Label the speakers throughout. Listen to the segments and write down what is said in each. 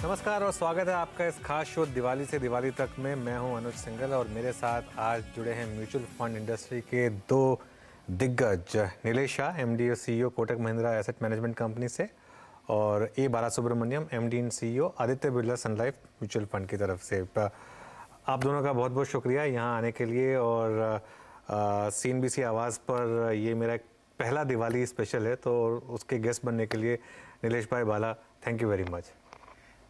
Speaker 1: नमस्कार और स्वागत है आपका इस खास शो दिवाली से दिवाली तक में। मैं हूं अनुज सिंघल और मेरे साथ आज जुड़े हैं म्यूचुअल फंड इंडस्ट्री के दो दिग्गज, नीलेश शाह, एमडी और CEO Kotak Mahindra asset management company से, और A Balasubramanian, MD and CEO Aditya Birla Sun Life mutual fund की तरफ से। आप दोनों का बहुत बहुत शुक्रिया यहाँ आने के लिए। और CNBC आवाज़ पर ये मेरा पहला दिवाली स्पेशल है, तो उसके गेस्ट बनने के लिए नीलेश भाई, Bala, thank you very much.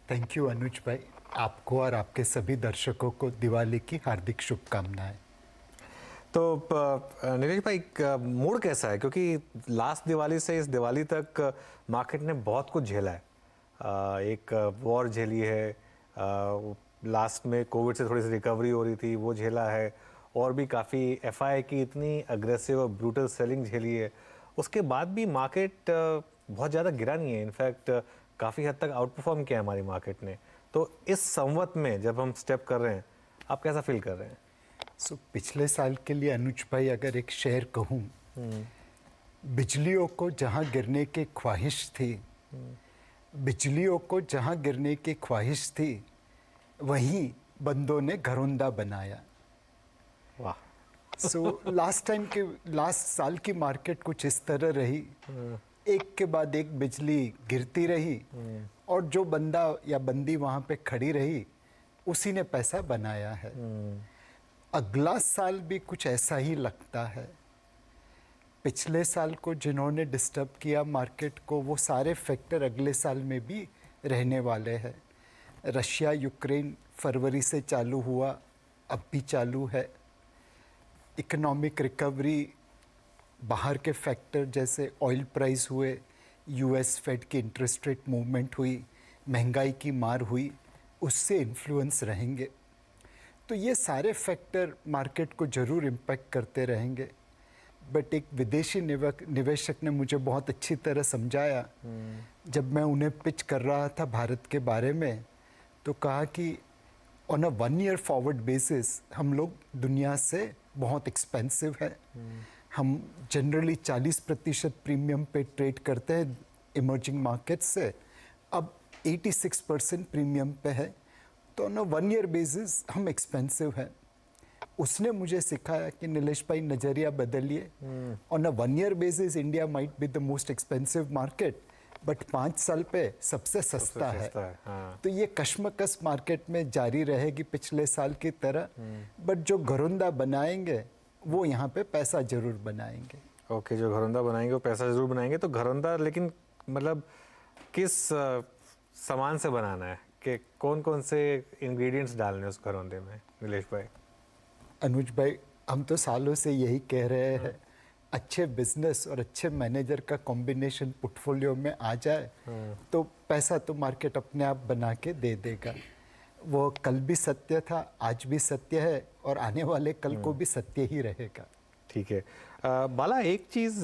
Speaker 2: Thank you Anuj भाई, आपको और आपके सभी दर्शकों को दिवाली की हार्दिक शुभकामनाएं।
Speaker 1: तो नीलेश भाई, मूड कैसा है? क्योंकि लास्ट दिवाली से इस दिवाली तक मार्केट ने बहुत कुछ झेला है। एक वॉर झेली है, लास्ट में कोविड से थोड़ी सी रिकवरी हो रही थी, वो झेला है, और भी काफ़ी FI की इतनी अग्रेसिव और ब्रूटल सेलिंग झेली है। उसके बाद भी मार्केट बहुत ज़्यादा गिरा नहीं है, इनफैक्ट काफ़ी हद तक आउट परफॉर्म किया है हमारी मार्केट ने। तो इस संवत में जब हम स्टेप कर रहे हैं, आप कैसा फील कर रहे हैं?
Speaker 2: पिछले साल के लिए अनुज भाई अगर एक शेर कहूँ, बिजलियों को जहाँ गिरने की ख्वाहिश थी, बिजलियों को जहाँ गिरने की ख्वाहिश थी, वहीं बंदों ने घरौंदा बनाया।
Speaker 1: वाह।
Speaker 2: लास्ट साल की मार्केट कुछ इस तरह रही, एक के बाद एक बिजली गिरती रही, और जो बंदा या बंदी वहाँ पे खड़ी रही, उसी ने पैसा बनाया है। अगला साल भी कुछ ऐसा ही लगता है। पिछले साल को जिन्होंने डिस्टर्ब किया मार्केट को, वो सारे फैक्टर अगले साल में भी रहने वाले हैं। रशिया यूक्रेन फरवरी से चालू हुआ, अब भी चालू है। इकोनॉमिक रिकवरी, बाहर के फैक्टर जैसे ऑयल प्राइस हुए, US फेड की इंटरेस्ट रेट मूवमेंट हुई, महंगाई की मार हुई, उससे इन्फ्लुएंस रहेंगे। तो ये सारे फैक्टर मार्केट को ज़रूर इम्पैक्ट करते रहेंगे। बट एक विदेशी निवेशक ने मुझे बहुत अच्छी तरह समझाया, जब मैं उन्हें पिच कर रहा था भारत के बारे में, तो कहा कि on a 1 year forward basis हम लोग दुनिया से बहुत एक्सपेंसिव है। हम जनरली 40% प्रीमियम पे ट्रेड करते हैं इमर्जिंग मार्केट से, अब 86% प्रीमियम पे है। तो ऑन अ 1 ईयर बेसिस हम एक्सपेंसिव हैं। उसने मुझे सिखाया कि नीलेश भाई नज़रिया बदलिए। On a 1 year basis India might be the most expensive market, but 5 साल पे सबसे सस्ता है।
Speaker 1: हाँ।
Speaker 2: तो ये कश्मकश मार्केट में जारी रहेगी पिछले साल की तरह, बट जो घरौंदा बनाएंगे वो यहाँ पे पैसा जरूर बनाएंगे।
Speaker 1: ओके, जो घरौंदा बनाएंगे वो पैसा जरूर बनाएंगे। तो घरौंदा लेकिन मतलब किस सामान से बनाना है, कि कौन कौन से इंग्रेडिएंट्स डालने हैं उस घरौंदे में, नीलेश भाई?
Speaker 2: अनुज भाई, हम तो सालों से यही कह रहे हैं, अच्छे बिजनेस और अच्छे मैनेजर का कॉम्बिनेशन पोर्टफोलियो में आ जाए तो पैसा तो मार्केट अपने आप बना के दे देगा। वो कल भी सत्य था, आज भी सत्य है, और आने वाले कल को भी सत्य ही रहेगा।
Speaker 1: ठीक है। बाला, एक चीज़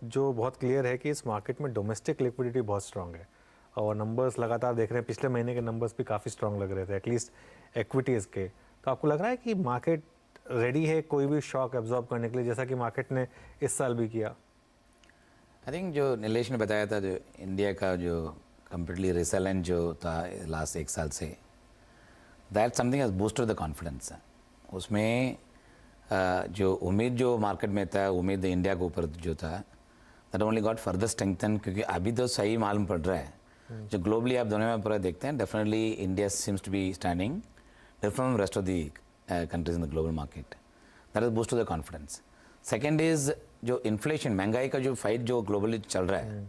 Speaker 1: जो बहुत क्लियर है कि इस मार्केट में डोमेस्टिक लिक्विडिटी बहुत स्ट्रांग है, और नंबर्स लगातार देख रहे हैं, पिछले महीने के नंबर्स भी काफ़ी स्ट्रांग लग रहे थे, एटलीस्ट एक्विटीज़ के। तो आपको लग रहा है कि मार्केट रेडी है कोई भी शॉक एब्जॉर्ब करने के लिए, जैसा कि मार्केट ने इस साल भी किया?
Speaker 3: आई थिंक जो नीलेश ने बताया था, जो इंडिया का जो कम्प्लीटली रिसेलेंट जो था लास्ट 1 साल से, that something has boosted the confidence. उसमें जो उम्मीद जो मार्केट में था, उम्मीद इंडिया के ऊपर जो था, that only got further strengthen, क्योंकि अभी तो सही मालूम पड़ रहा है। जो ग्लोबली आप दोनों में पूरा देखते हैं, definitely India seems to be standing different from rest of the countries in the global market. That has boosted the confidence. Second is जो इन्फ्लेशन, महंगाई का जो फाइट जो ग्लोबली चल रहा है,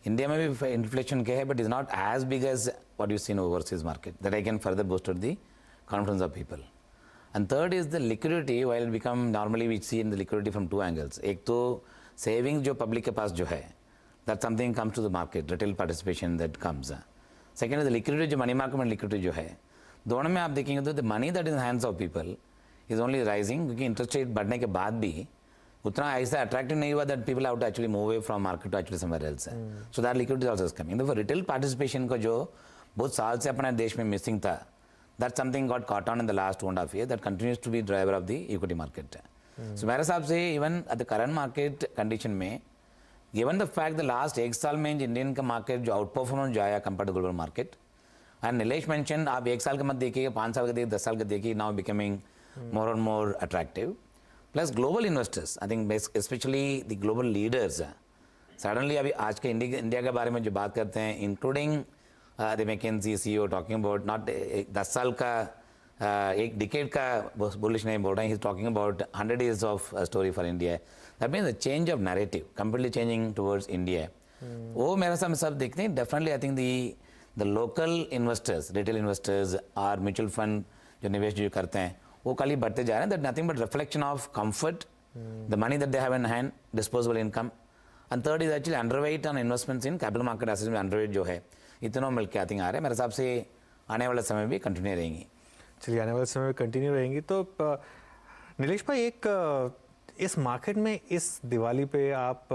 Speaker 3: इंडिया में भी इन्फ्लेशन क्या है, but is not as big as what you seen overseas market, that I can further boosted the confidence of people. And third is the liquidity, while become normally we see in the liquidity from 2 angles. एक तो saving जो public के पास जो है, that something comes to the market, retail participation that comes. Second is the liquidity, जो money market में liquidity जो है, दोनों में आप देखेंगे तो the money that in hands of people is only rising, क्योंकि इंटरेस्ट रेट बढ़ने के बाद भी उतना ऐसा अट्रैक्टिव नहीं हुआ that people have to actually move away from market to actually somewhere else. So that liquidity also is coming. The retail participation को जो बहुत साल से अपने देश में मिसिंग था, that something got caught on in the last 1.5 years, that continues to be driver of the equity market. So मेरे हिसाब से even at the current market condition में, given the fact the last 1 साल में Indian का market जो out performance जो आया compare to global market, and Nilesh mention आप 1 साल का मत देखिए, 5 साल का देखिए, 10 साल का देखिए, now becoming more and more attractive. Plus global investors, I think specially the global leaders suddenly अभी आज के इंडिया के बारे में जो बात करते हैं, including the McKinsey CEO talking about not 10 साल का एक डिकेड का बुलिश नहीं बोल रहे हैं, he talking about 100 years of story for India. That means the change of narrative completely changing towards India. वो मेरा सामने सब देखते हैं. Definitely I think the local investors, retail investors और म्यूचुअल फंड जो निवेश जो करते हैं वो कल ही बढ़ते जा रहे हैं. That nothing but reflection of comfort, the money that they have in hand, disposable income. And third is actually underweight on investments in capital market assets में अंडरवेट जो है इतना मिल के आई थिंक आ रहे हैं. मेरे हिसाब से आने वाला समय भी कंटिन्यू रहेंगी.
Speaker 1: चलिए आने वाले समय में कंटिन्यू रहेंगी. तो नीलेश भाई, एक इस मार्केट में इस दिवाली पे आप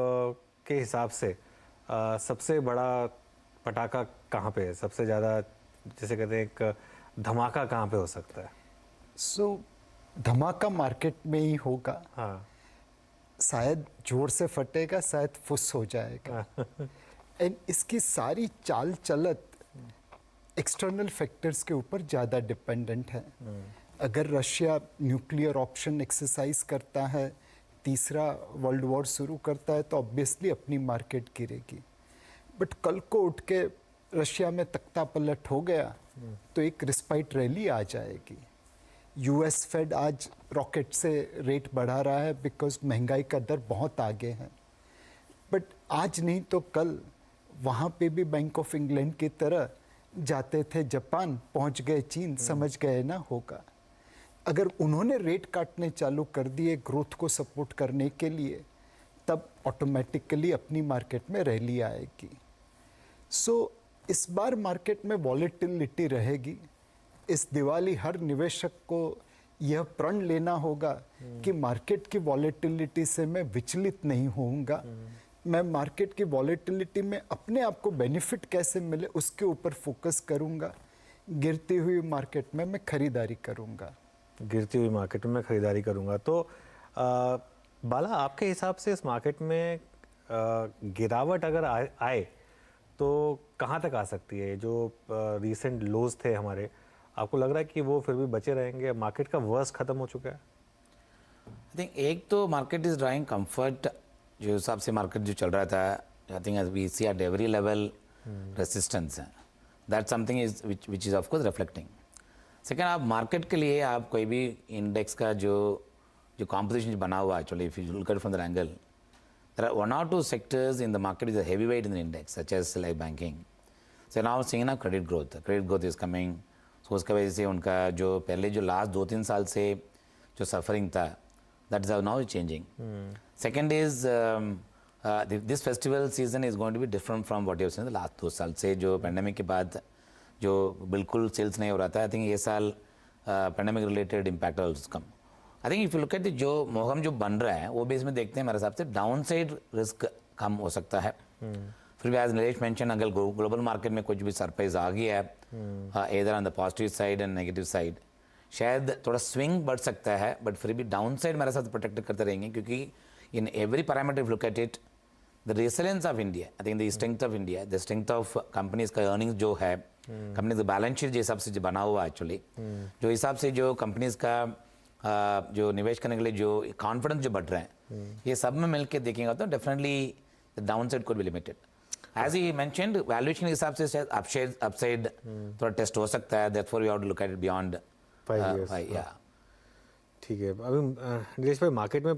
Speaker 1: के हिसाब से सबसे बड़ा पटाखा कहाँ पे है? सबसे ज़्यादा जैसे कहते हैं एक धमाका कहाँ पे हो सकता है?
Speaker 2: सो धमाका मार्केट में ही होगा.
Speaker 1: हाँ.
Speaker 2: शायद जोर से फटेगा, शायद फुस हो जाएगा. एंड इसकी सारी चाल चलत एक्सटर्नल फैक्टर्स के ऊपर ज़्यादा डिपेंडेंट है. अगर रशिया न्यूक्लियर ऑप्शन एक्सरसाइज करता है, तीसरा वर्ल्ड वॉर शुरू करता है, तो ऑब्वियसली अपनी मार्केट गिरेगी. बट कल को उठ के रशिया में तख्ता पलट हो गया तो एक रिस्पाइट रैली आ जाएगी. US फेड आज रॉकेट से रेट बढ़ा रहा है बिकॉज महंगाई का दर बहुत आगे है. बट आज नहीं तो कल वहाँ पे भी बैंक ऑफ इंग्लैंड की तरह जाते थे जापान, पहुँच गए चीन, समझ गए ना होगा. अगर उन्होंने रेट काटने चालू कर दिए ग्रोथ को सपोर्ट करने के लिए, तब ऑटोमेटिकली अपनी मार्केट में रैली आएगी. सो इस बार मार्केट में वॉलेटिलिटी रहेगी. इस दिवाली हर निवेशक को यह प्रण लेना होगा कि मार्केट की वॉलेटिलिटी से मैं विचलित नहीं होऊंगा. मैं मार्केट की वॉलेटिलिटी में अपने आप को बेनिफिट कैसे मिले उसके ऊपर फोकस करूंगा. गिरती हुई मार्केट में मैं खरीदारी करूंगा.
Speaker 1: गिरती हुई मार्केट में मैं खरीदारी करूंगा. तो बाला, आपके हिसाब से इस मार्केट में गिरावट अगर आए तो कहाँ तक आ सकती है? जो रीसेंट लोज थे हमारे, आपको लग रहा है कि वो फिर भी बचे रहेंगे? मार्केट का वर्स्ट खत्म हो चुका है?
Speaker 3: आई थिंक एक तो मार्केट इज ड्राइंग कंफर्ट. जो हिसाब से मार्केट जो चल रहा था, I think we see at every level resistance है. That something is which is of course reflecting. Second, आप मार्केट के लिए आप कोई भी इंडेक्स का जो कॉम्पोजिशन बना हुआ, actually if you look at from the angle, there are 1 or 2 sectors in the market is a heavy weight in the index such as like banking. So now seeing ना credit growth is coming. So उसका वजह से उनका जो पहले जो last 2-3 साल से जो सफरिंग था, that is now changing. Second is this festival season is going to be different from what you have seen in the last 2 साल से. जो पैंडेमिक के बाद जो बिल्कुल सेल्स नहीं हो रहा था, आई थिंक ये साल pandemic related impact also come. I think if you look eight जो मोहम जो बन रहा है वो बेस में देखते हैं, मेरे हिसाब से डाउन साइड रिस्क कम हो सकता है. फिर भी एज नीलेश मेंशन, अगर ग्लोबल मार्केट में कुछ भी सरप्राइज आ गया है, इधर on the positive side and negative side, शायद थोड़ा स्विंग बढ़ सकता है. बट फिर भी डाउन साइड मेरे साथ प्रोटेक्ट करते रहेंगे, क्योंकि in every parameter look at it, the resilience of India, I think the strength of India, the strength of companies का अर्निंग्स जो है, कंपनीज का बैलेंस शीट जिस हिसाब से जो बना हुआ एक्चुअली, जो हिसाब से जो कंपनीज का जो निवेश करने के लिए जो कॉन्फिडेंस जो बढ़ रहा है, ये सब में मिलकर देखेंगे तो definitely the downside could be limited. As he mentioned, valuation के हिसाब से अपसाइड थोड़ा टेस्ट हो सकता है. That for we have to look at it beyond
Speaker 1: 5 years.
Speaker 3: yeah.
Speaker 1: ठीक है. अभी नीलेश भाई, मार्केट में